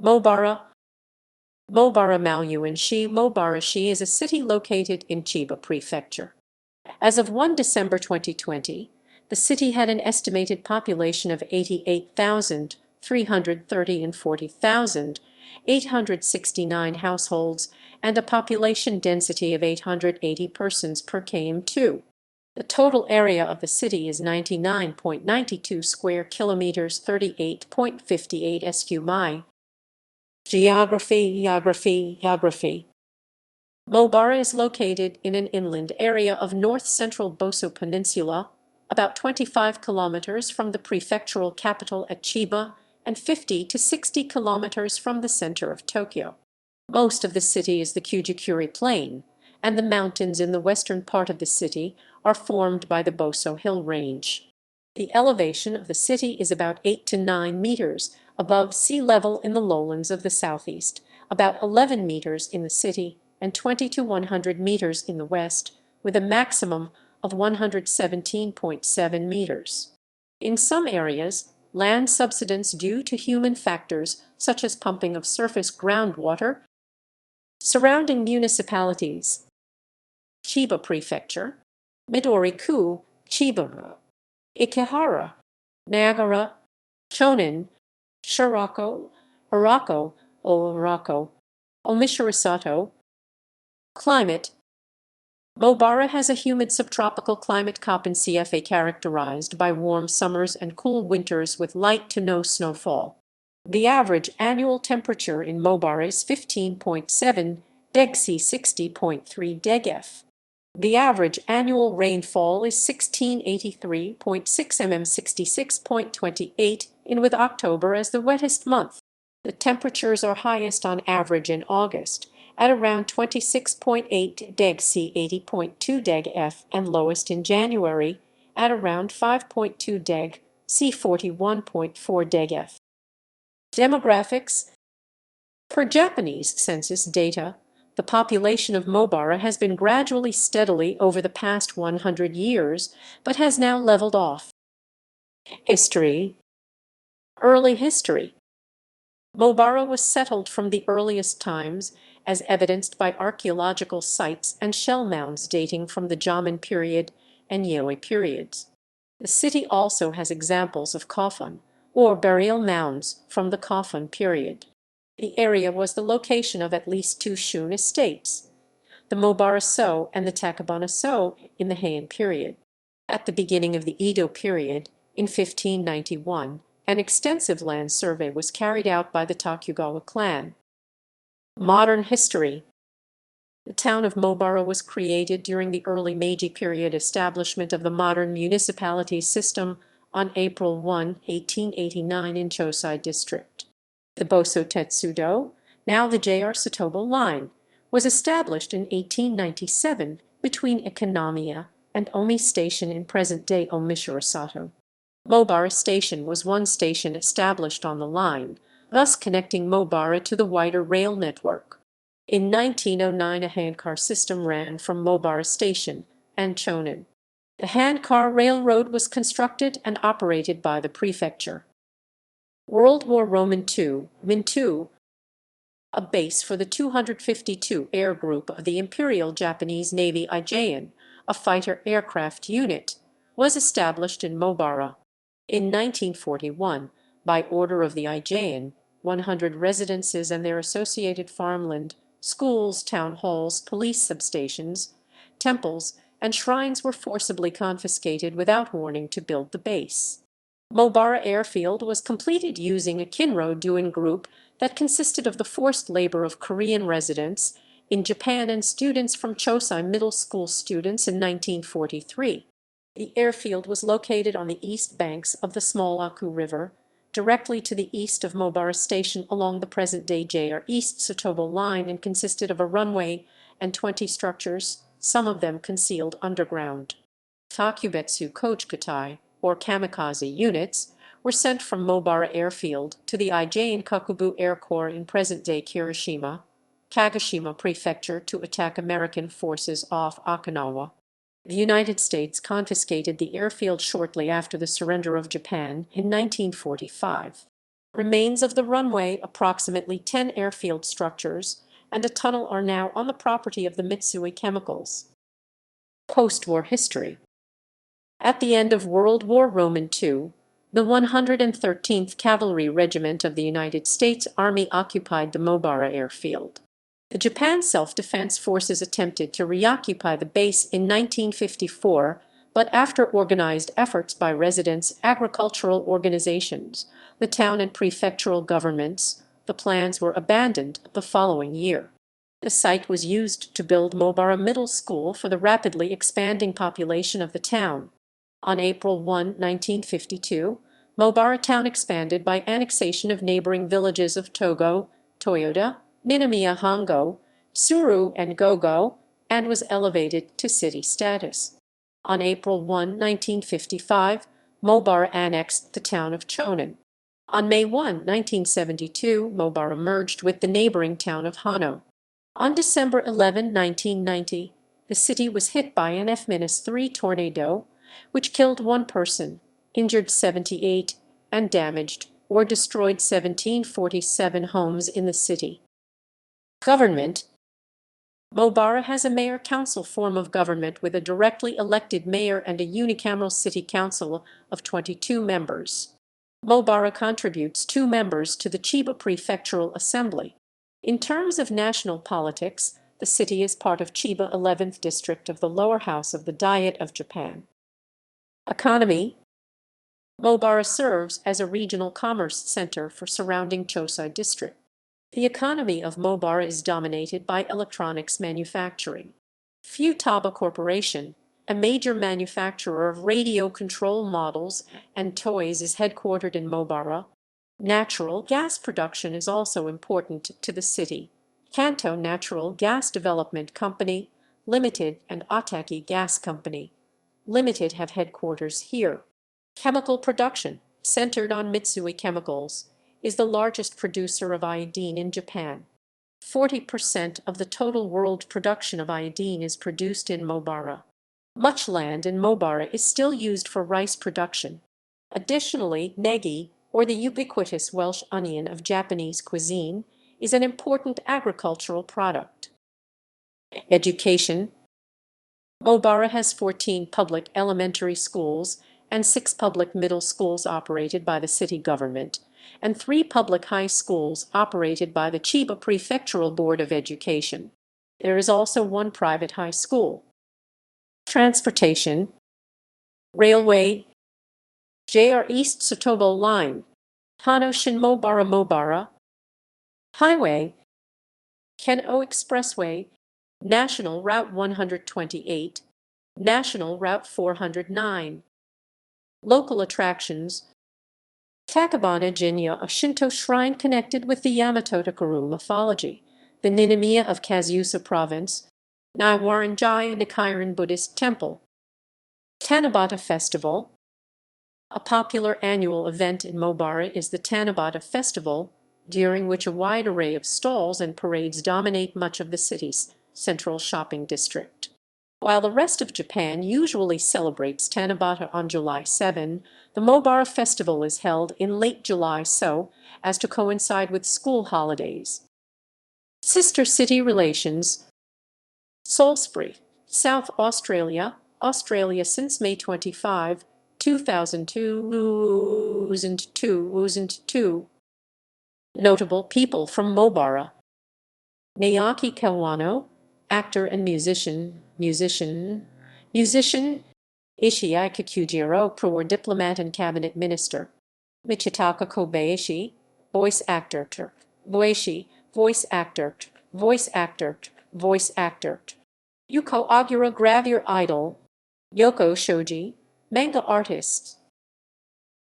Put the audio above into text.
Mobara, Mobara-shi is a city located in Chiba Prefecture. As of 1 December 2020, the city had an estimated population of 88,330 and 40,869 households and a population density of 880 persons per km2. The total area of the city is 99.92 square kilometers, 38.58 sq mi. Geography. Mobara is located in an inland area of north-central Boso Peninsula, about 25 kilometers from the prefectural capital at Chiba and 50 to 60 kilometers from the center of Tokyo. Most of the city is the Kujikuri Plain, and the mountains in the western part of the city are formed by the Boso Hill Range. The elevation of the city is about 8 to 9 meters above sea level in the lowlands of the southeast, about 11 meters in the city, and 20 to 100 meters in the west, with a maximum of 117.7 meters. In some areas, land subsidence due to human factors such as pumping of surface groundwater. Surrounding municipalities: Chiba Prefecture, Midori-ku, Chiba, Ikehara, Nagara, Chonin, Shirako, Arako, Omishirasato. Climate: Mobara has a humid subtropical climate CFA characterized by warm summers and cool winters with light to no snowfall. The average annual temperature in Mobara is 15.7 deg C, 60.3 deg F. The average annual rainfall is 1683.6 mm, 66.28 in, with October as the wettest month. The temperatures are highest on average in August, at around 26.8 deg C, 80.2 deg F, and lowest in January, at around 5.2 deg C, 41.4 deg F. Demographics: per Japanese census data, the population of Mobara has been gradually steadily over the past 100 years, but has now leveled off. History. Early history. Mobara was settled from the earliest times, as evidenced by archaeological sites and shell mounds dating from the Jomon period and Yoi periods. The city also has examples of coffin, or burial mounds, from the Coffin period. The area was the location of at least two Shun estates, the Mobara-so and the Takabana-so, in the Heian period. At the beginning of the Edo period, in 1591, an extensive land survey was carried out by the Tokugawa clan. Modern history. The town of Mobara was created during the early Meiji period establishment of the modern municipality system on April 1, 1889 in Chosai District. The Boso Tetsudo, now the JR Satobo Line, was established in 1897 between Ikonamiya and Omi Station in present-day Omishirasato. Mobara Station was one station established on the line, thus connecting Mobara to the wider rail network. In 1909 a handcar system ran from Mobara Station and Chonin. The handcar railroad was constructed and operated by the prefecture. World War II, Min-2, a base for the 252 Air Group of the Imperial Japanese Navy Ijeon, a fighter aircraft unit, was established in Mobara. In 1941, by order of the Ijeon, 100 residences and their associated farmland, schools, town halls, police substations, temples, and shrines were forcibly confiscated without warning to build the base. Mobara Airfield was completed using a Kinro-Duin group that consisted of the forced labor of Korean residents in Japan and students from Chosai Middle School students in 1943. The airfield was located on the east banks of the small Aku River, directly to the east of Mobara Station along the present-day JR East Satobo Line, and consisted of a runway and 20 structures, some of them concealed underground. Takubetsu Kochikatai, or kamikaze units, were sent from Mobara Airfield to the Ijeon Kakubu Air Corps in present-day Kirishima, Kagoshima Prefecture to attack American forces off Okinawa. The United States confiscated the airfield shortly after the surrender of Japan in 1945. Remains of the runway, approximately 10 airfield structures, and a tunnel are now on the property of the Mitsui Chemicals. Post-war history. At the end of World War II, the 113th Cavalry Regiment of the United States Army occupied the Mobara airfield. The Japan Self-Defense Forces attempted to reoccupy the base in 1954, but after organized efforts by residents, agricultural organizations, the town and prefectural governments, the plans were abandoned the following year. The site was used to build Mobara Middle School for the rapidly expanding population of the town. On April 1, 1952, Mobara town expanded by annexation of neighboring villages of Togo, Toyota, Minamiya Hongo, Tsuru, and Gogo, and was elevated to city status. On April 1, 1955, Mobara annexed the town of Chonan. On May 1, 1972, Mobara merged with the neighboring town of Hano. On December 11, 1990, the city was hit by an F-3 tornado, which killed 1 person, injured 78, and damaged or destroyed 1747 homes in the city. Government. Mobara has a mayor-council form of government with a directly elected mayor and a unicameral city council of 22 members. Mobara contributes 2 members to the Chiba Prefectural Assembly. In terms of national politics, the city is part of Chiba 11th District of the Lower House of the Diet of Japan. Economy. Mobara serves as a regional commerce center for surrounding Chosai District. The economy of Mobara is dominated by electronics manufacturing. Futaba Corporation, a major manufacturer of radio control models and toys, is headquartered in Mobara. Natural gas production is also important to the city. Kanto Natural Gas Development Company, Limited, and Ataki Gas Company, Limited have headquarters here. Chemical production, centered on Mitsui Chemicals, is the largest producer of iodine in Japan. 40% of the total world production of iodine is produced in Mobara. Much land in Mobara is still used for rice production. Additionally, negi, or the ubiquitous Welsh onion of Japanese cuisine, is an important agricultural product. Education. Mobara has 14 public elementary schools and 6 public middle schools operated by the city government, and 3 public high schools operated by the Chiba Prefectural Board of Education. There is also 1 private high school. Transportation. Railway. JR East Sotobo Line, Hanoshin Mobara Mobara. Highway. Ken-O Expressway, National Route 128, National Route 409. Local attractions. Takabana Jinya, a Shinto shrine connected with the Yamato-Takuru mythology, the Ninamiya of Kazusa Province, Naiwaranjaya Nichiren Buddhist Temple. Tanabata Festival. A popular annual event in Mobara is the Tanabata Festival, during which a wide array of stalls and parades dominate much of the city's central shopping district. While the rest of Japan usually celebrates Tanabata on July 7, the Mobara Festival is held in late July so as to coincide with school holidays. Sister city relations. Salisbury, South Australia, Australia since May 25, 2002. Notable people from Mobara. Naoki Kawano, actor and musician. Ishii Kikujiro, pro diplomat and cabinet minister. Michitaka Kobayashi, voice actor. Boishi, voice actor. Yuko Agura, gravure idol. Yoko Shoji, manga artist.